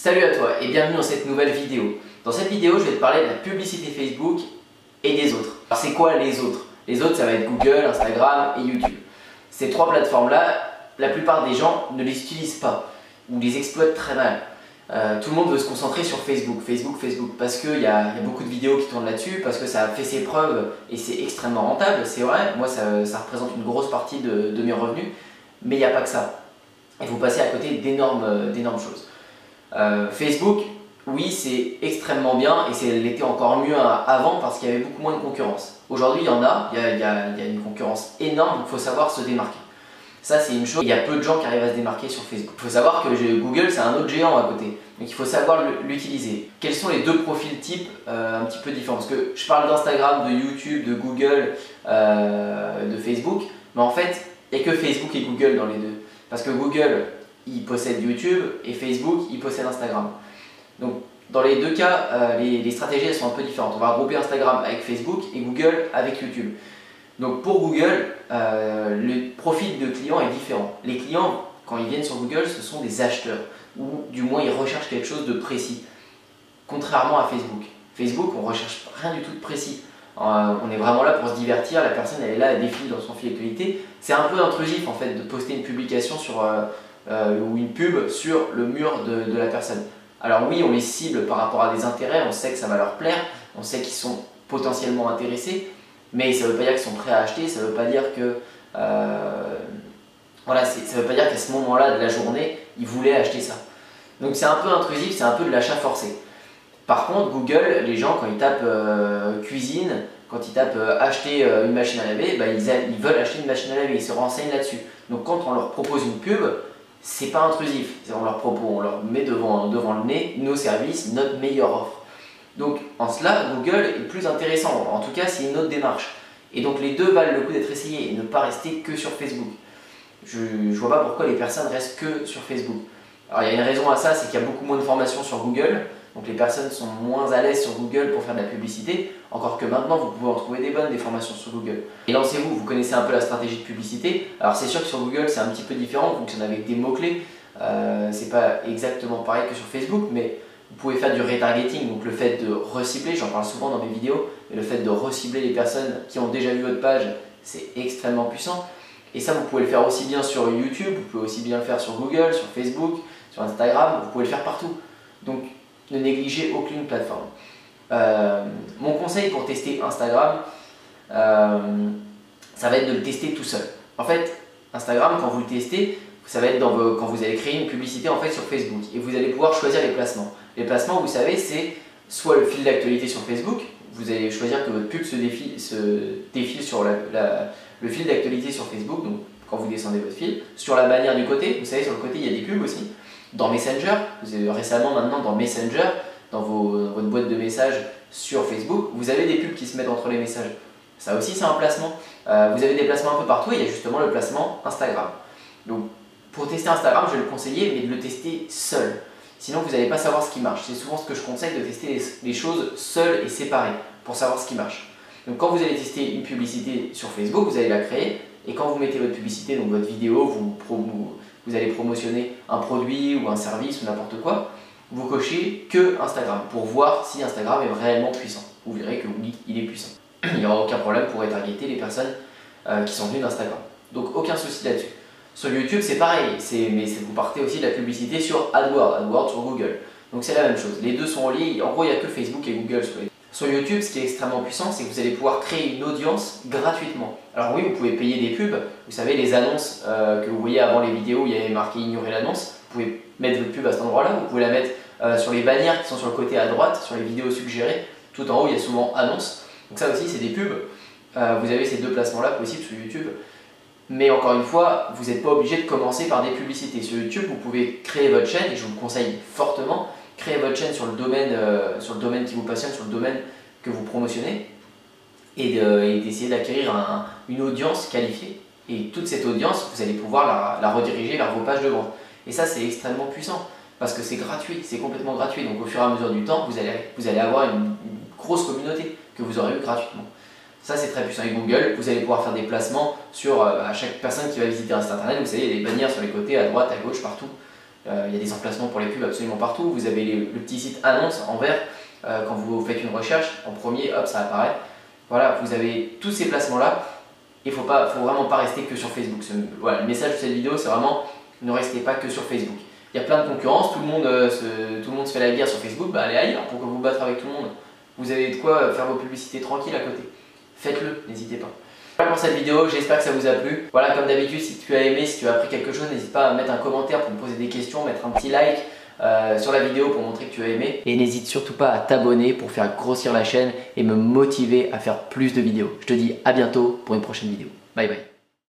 Salut à toi et bienvenue dans cette nouvelle vidéo. Dans cette vidéo, je vais te parler de la publicité Facebook et des autres. Alors c'est quoi les autres? Les autres, ça va être Google, Instagram et YouTube. Ces trois plateformes-là, la plupart des gens ne les utilisent pas ou les exploitent très mal. Tout le monde veut se concentrer sur Facebook, parce qu'il y a beaucoup de vidéos qui tournent là-dessus, parce que ça a fait ses preuves et c'est extrêmement rentable, c'est vrai. Moi, ça représente une grosse partie de mes revenus, mais il n'y a pas que ça. Et vous passez à côté d'énormes choses. Facebook, oui, c'est extrêmement bien et c'est l'était encore mieux avant parce qu'il y avait beaucoup moins de concurrence. Aujourd'hui, il y en a, il y a une concurrence énorme, donc il faut savoir se démarquer. Ça, c'est une chose, il y a peu de gens qui arrivent à se démarquer sur Facebook. Il faut savoir que Google, c'est un autre géant à côté, donc il faut savoir l'utiliser. Quels sont les deux profils types un petit peu différents? Parce que je parle d'Instagram, de YouTube, de Google, de Facebook, mais en fait, il n'y a que Facebook et Google dans les deux. Parce que Google, il possède YouTube et Facebook, il possède Instagram. Donc dans les deux cas, les stratégies elles sont un peu différentes. On va regrouper Instagram avec Facebook et Google avec YouTube. Donc pour Google, le profil de client est différent. Les clients, quand ils viennent sur Google, ce sont des acheteurs ou du moins ils recherchent quelque chose de précis. Contrairement à Facebook. Facebook, on ne recherche rien du tout de précis. On est vraiment là pour se divertir, la personne elle est là, elle défile dans son fil d'actualité. C'est un peu intrusif en fait de poster une publication sur ou une pub sur le mur de la personne. Alors oui, on les cible par rapport à des intérêts, on sait que ça va leur plaire, on sait qu'ils sont potentiellement intéressés, mais ça ne veut pas dire qu'ils sont prêts à acheter, ça ne veut pas dire que voilà, ça veut pas dire qu'à ce moment-là de la journée, ils voulaient acheter ça. Donc c'est un peu intrusif, c'est un peu de l'achat forcé. Par contre, Google, les gens quand ils tapent cuisine, quand ils tapent acheter une machine à laver, bah, ils veulent acheter une machine à laver, ils se renseignent là-dessus. Donc quand on leur propose une pub, c'est pas intrusif, on leur met devant le nez nos services, notre meilleure offre. Donc en cela, Google est plus intéressant, en tout cas c'est une autre démarche. Et donc les deux valent le coup d'être essayés et ne pas rester que sur Facebook. Je vois pas pourquoi les personnes restent que sur Facebook. Alors il y a une raison à ça, c'est qu'il y a beaucoup moins de formations sur Google, donc les personnes sont moins à l'aise sur Google pour faire de la publicité, encore que maintenant vous pouvez en trouver des bonnes, des formations sur Google. Et lancez-vous, vous connaissez un peu la stratégie de publicité, alors c'est sûr que sur Google c'est un petit peu différent, vous fonctionnez avec des mots-clés, c'est pas exactement pareil que sur Facebook, mais vous pouvez faire du retargeting, donc le fait de recibler, j'en parle souvent dans mes vidéos, mais le fait de recibler les personnes qui ont déjà vu votre page, c'est extrêmement puissant. Et ça vous pouvez le faire aussi bien sur YouTube, vous pouvez aussi bien le faire sur Google, sur Facebook, sur Instagram, vous pouvez le faire partout. Donc ne négligez aucune plateforme. Mon conseil pour tester Instagram, ça va être de le tester tout seul. En fait, Instagram, quand vous le testez, ça va être quand vous allez créer une publicité en fait sur Facebook et vous allez pouvoir choisir les placements. Les placements, vous savez, c'est soit le fil d'actualité sur Facebook, vous allez choisir que votre pub se défile sur le fil d'actualité sur Facebook, donc quand vous descendez votre fil, sur la bannière du côté, vous savez sur le côté il y a des pubs aussi. Dans Messenger, vous avez récemment maintenant dans Messenger, dans votre boîte de messages sur Facebook, vous avez des pubs qui se mettent entre les messages. Ça aussi c'est un placement. Vous avez des placements un peu partout et il y a justement le placement Instagram. Donc pour tester Instagram, je vais le conseiller, mais de le tester seul. Sinon vous n'allez pas savoir ce qui marche. C'est souvent ce que je conseille, de tester les choses seules et séparées pour savoir ce qui marche. Donc quand vous allez tester une publicité sur Facebook, vous allez la créer et quand vous mettez votre publicité, donc votre vidéo, vous allez promotionner un produit ou un service ou n'importe quoi, vous cochez que Instagram pour voir si Instagram est réellement puissant. Vous verrez que oui, il est puissant. Il n'y aura aucun problème pour retargeter les personnes qui sont venues d'Instagram. Donc aucun souci là-dessus. Sur YouTube c'est pareil, mais vous partez aussi de la publicité sur AdWords sur Google. Donc c'est la même chose, les deux sont reliés, en gros il n'y a que Facebook et Google sur les deux. Sur YouTube, ce qui est extrêmement puissant, c'est que vous allez pouvoir créer une audience gratuitement. Alors oui, vous pouvez payer des pubs, vous savez les annonces que vous voyez avant les vidéos où il y avait marqué ignorer l'annonce, vous pouvez mettre votre pub à cet endroit-là, vous pouvez la mettre sur les bannières qui sont sur le côté à droite, sur les vidéos suggérées, tout en haut il y a souvent annonce. Donc ça aussi c'est des pubs, vous avez ces deux placements-là possibles sur YouTube. Mais encore une fois, vous n'êtes pas obligé de commencer par des publicités. Sur YouTube, vous pouvez créer votre chaîne, et je vous le conseille fortement, créer votre chaîne sur le domaine qui vous passionne, sur le domaine que vous promotionnez, et d'essayer d'acquérir une audience qualifiée. Et toute cette audience, vous allez pouvoir la rediriger vers vos pages de vente. Et ça, c'est extrêmement puissant, parce que c'est gratuit, c'est complètement gratuit. Donc au fur et à mesure du temps, vous allez avoir une grosse communauté que vous aurez eu gratuitement. Ça c'est très puissant. Avec Google, vous allez pouvoir faire des placements sur à chaque personne qui va visiter un site internet. Vous savez, il y a des bannières sur les côtés, à droite, à gauche, partout. Il y a des emplacements pour les pubs absolument partout. Vous avez le petit site annonce en vert. Quand vous faites une recherche, en premier, hop, ça apparaît. Voilà, vous avez tous ces placements-là. Il faut vraiment pas rester que sur Facebook. Voilà, le message de cette vidéo, c'est vraiment ne restez pas que sur Facebook. Il y a plein de concurrence, tout le monde se fait la guerre sur Facebook, allez ailleurs, pourquoi vous battre avec tout le monde? Vous avez de quoi faire vos publicités tranquilles à côté. Faites-le, n'hésitez pas. Voilà pour cette vidéo, j'espère que ça vous a plu. Voilà, comme d'habitude, si tu as aimé, si tu as appris quelque chose, n'hésite pas à mettre un commentaire pour me poser des questions, mettre un petit like sur la vidéo pour montrer que tu as aimé. Et n'hésite surtout pas à t'abonner pour faire grossir la chaîne et me motiver à faire plus de vidéos. Je te dis à bientôt pour une prochaine vidéo. Bye bye.